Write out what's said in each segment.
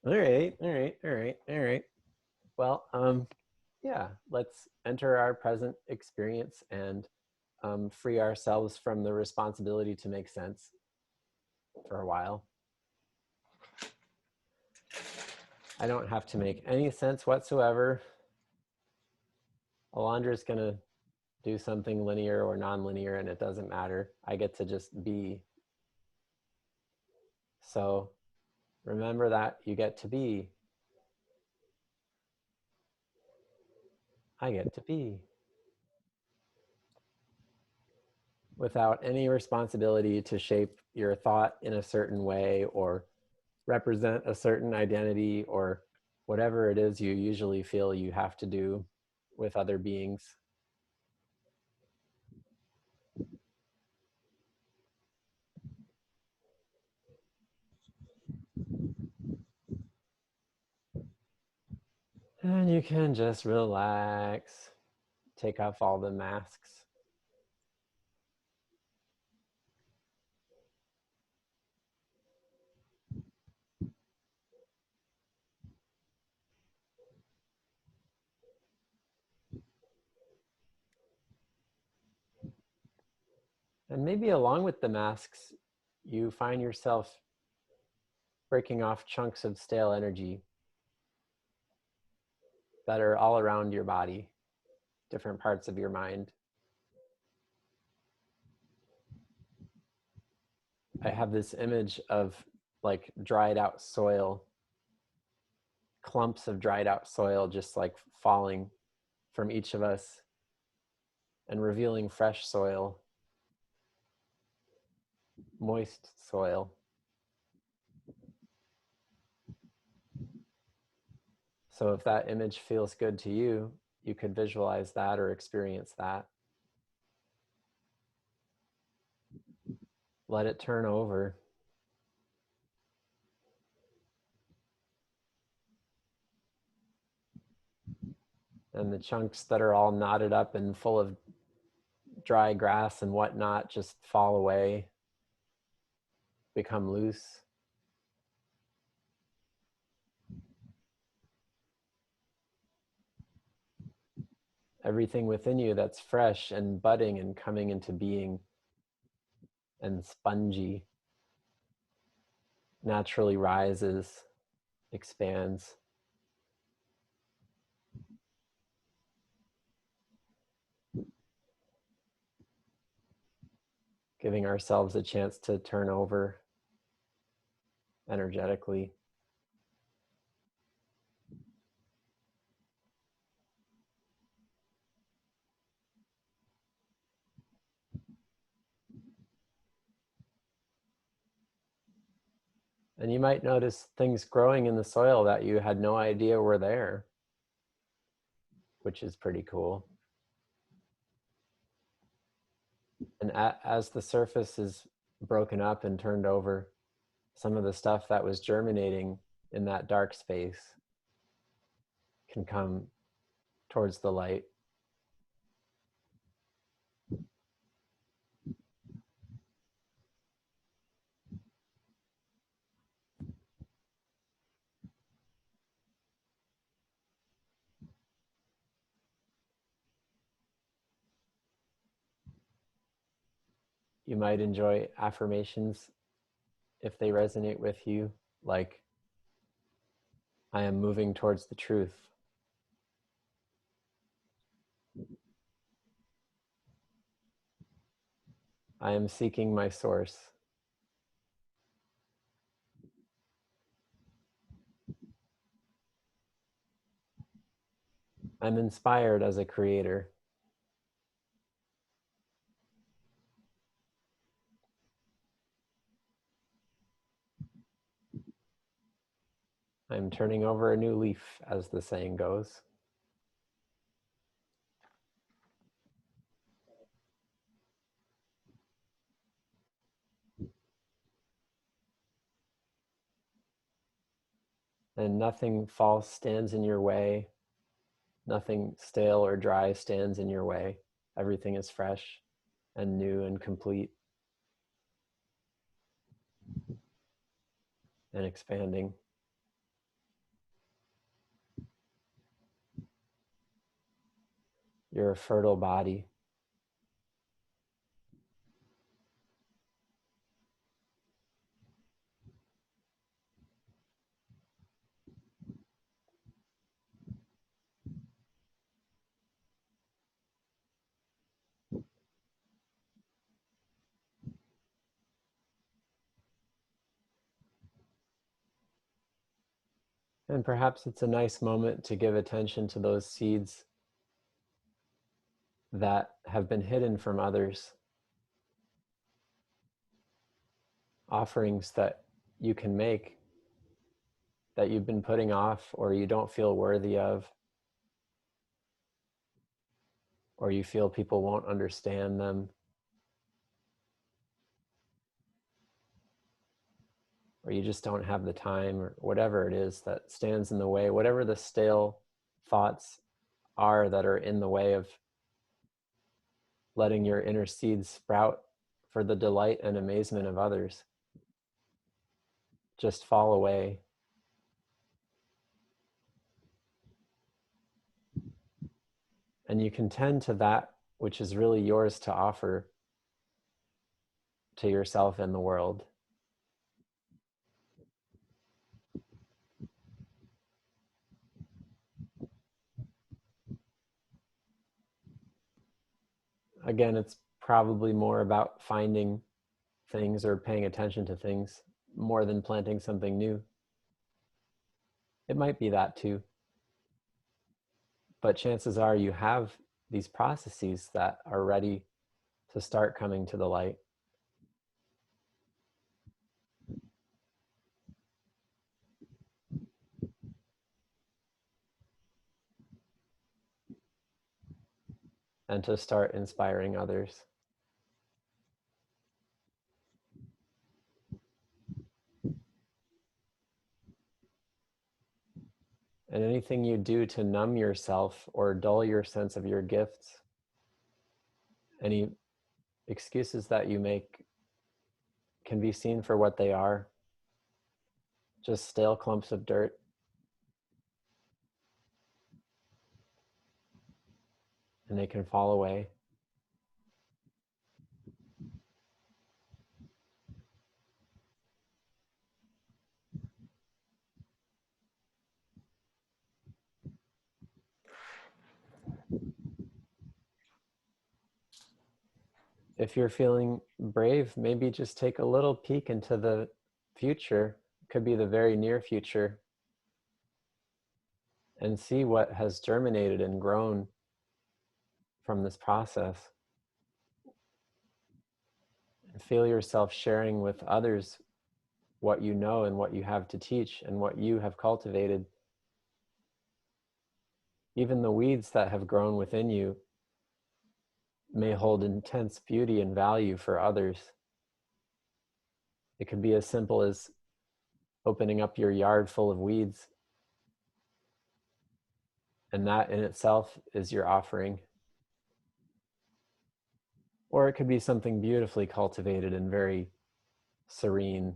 All right, all right, all right, all right. Well, yeah, let's enter our present experience and free ourselves from the responsibility to make sense for a while. I don't have to make any sense whatsoever. Alondra's going to do something linear or nonlinear, and it doesn't matter. I get to just be. So remember that you get to be. I get to be. Without any responsibility to shape your thought in a certain way or represent a certain identity or whatever it is you usually feel you have to do with other beings. And you can just relax, take off all the masks. And maybe along with the masks, you find yourself breaking off chunks of stale energy that are all around your body, different parts of your mind. I have this image of like dried out soil, clumps of dried out soil just like falling from each of us and revealing fresh soil, moist soil. So if that image feels good to you, you could visualize that or experience that. Let it turn over. And the chunks that are all knotted up and full of dry grass and whatnot just fall away, become loose. Everything within you that's fresh and budding and coming into being and spongy naturally rises, expands. Giving ourselves a chance to turn over energetically. And you might notice things growing in the soil that you had no idea were there, which is pretty cool. And as the surface is broken up and turned over, some of the stuff that was germinating in that dark space can come towards the light. You might enjoy affirmations if they resonate with you, like, I am moving towards the truth. I am seeking my source. I'm inspired as a creator. I'm turning over a new leaf, as the saying goes. And nothing false stands in your way. Nothing stale or dry stands in your way. Everything is fresh and new and complete and expanding. your fertile body. And perhaps it's a nice moment to give attention to those seeds that have been hidden from others, offerings that you can make that you've been putting off or you don't feel worthy of, or you feel people won't understand them, or you just don't have the time, or whatever it is that stands in the way, whatever the stale thoughts are that are in the way of letting your inner seeds sprout for the delight and amazement of others, just fall away. And you can tend to that which is really yours to offer to yourself and the world. Again, it's probably more about finding things or paying attention to things more than planting something new. It might be that too. But chances are you have these processes that are ready to start coming to the light. And to start inspiring others. And anything you do to numb yourself or dull your sense of your gifts, any excuses that you make can be seen for what they are, just stale clumps of dirt. And they can fall away. If you're feeling brave, maybe just take a little peek into the future, could be the very near future, and see what has germinated and grown from this process. And feel yourself sharing with others what you know and what you have to teach and what you have cultivated. Even the weeds that have grown within you may hold intense beauty and value for others. It could be as simple as opening up your yard full of weeds, and that in itself is your offering. Or it could be something beautifully cultivated and very serene.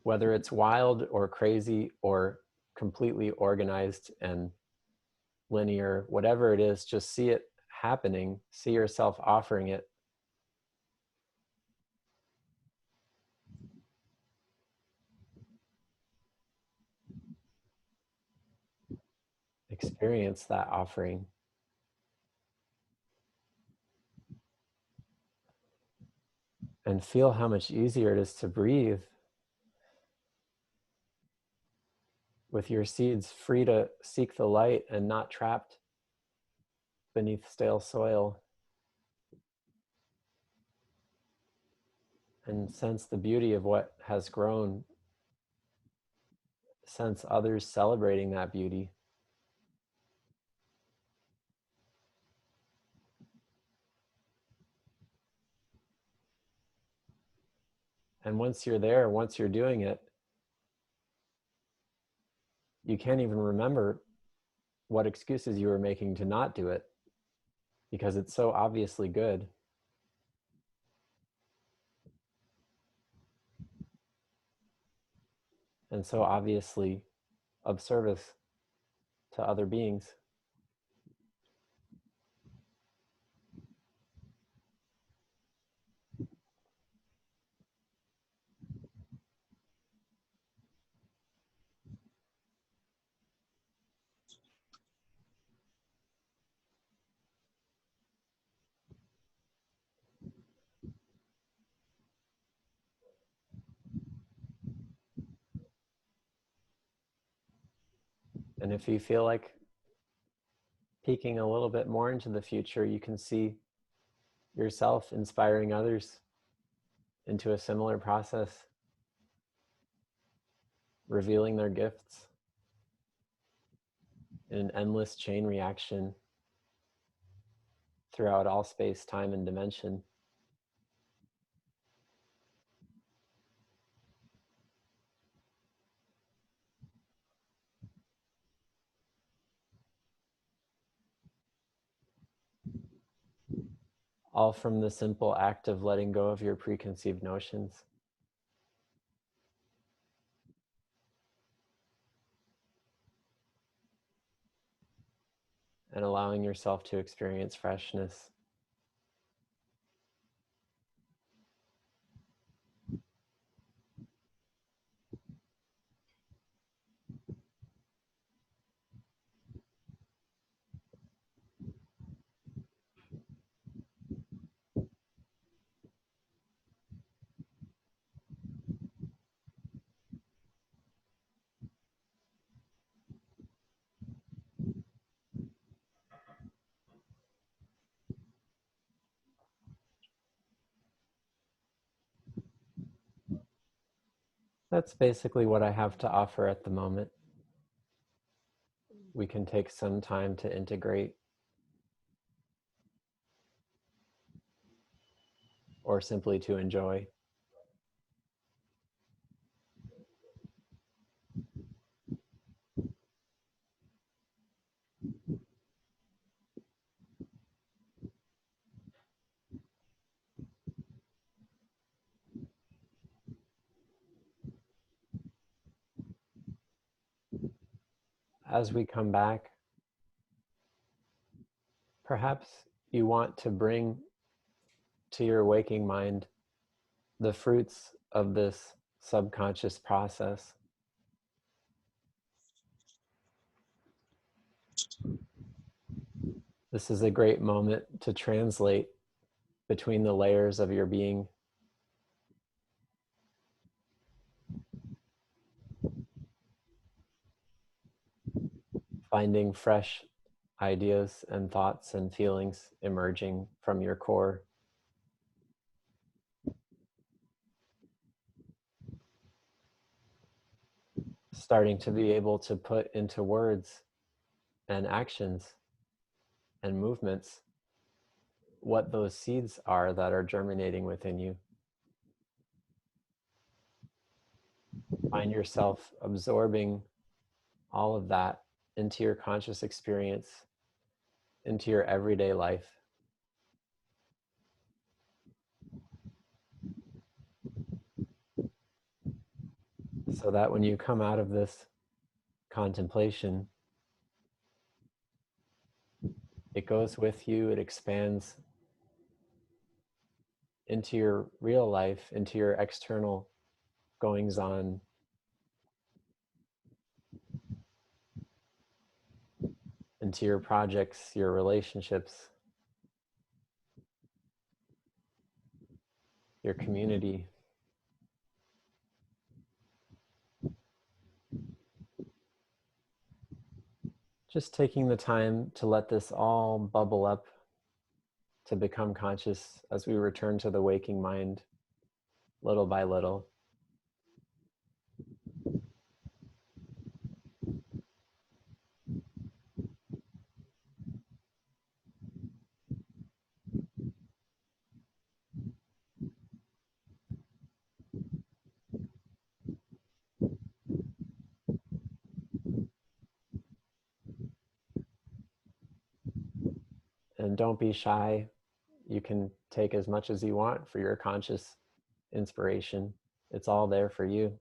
Whether it's wild or crazy or completely organized and linear, whatever it is, just see it happening, see yourself offering it. Experience that offering. And feel how much easier it is to breathe with your seeds free to seek the light and not trapped beneath stale soil. And sense the beauty of what has grown. Sense others celebrating that beauty. And once you're there, once you're doing it, you can't even remember what excuses you were making to not do it because it's so obviously good. And so obviously of service to other beings. And if you feel like peeking a little bit more into the future, you can see yourself inspiring others into a similar process, revealing their gifts in an endless chain reaction throughout all space, time, and dimension. All from the simple act of letting go of your preconceived notions and allowing yourself to experience freshness. That's basically what I have to offer at the moment. We can take some time to integrate or simply to enjoy. As we come back, perhaps you want to bring to your waking mind the fruits of this subconscious process. This is a great moment to translate between the layers of your being, finding fresh ideas and thoughts and feelings emerging from your core. Starting to be able to put into words and actions and movements what those seeds are that are germinating within you. Find yourself absorbing all of that into your conscious experience, into your everyday life. So that when you come out of this contemplation, it goes with you, it expands into your real life, into your external goings on, into your projects, your relationships, your community. Just taking the time to let this all bubble up, to become conscious as we return to the waking mind little by little. And don't be shy. You can take as much as you want for your conscious inspiration. It's all there for you.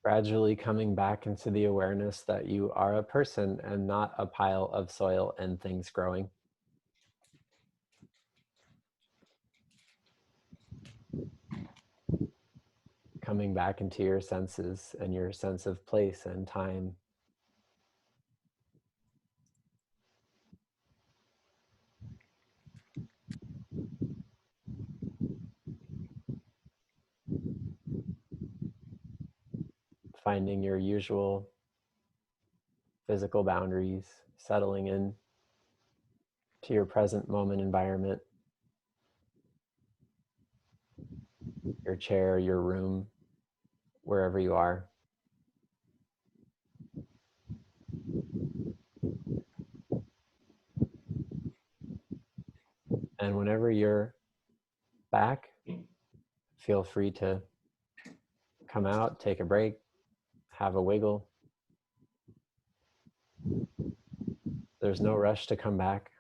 Gradually coming back into the awareness that you are a person and not a pile of soil and things growing. Coming back into your senses and your sense of place and time. finding your usual physical boundaries, settling in to your present moment environment, your chair, your room, wherever you are. And whenever you're back, feel free to come out, take a break, have a wiggle. There's no rush to come back.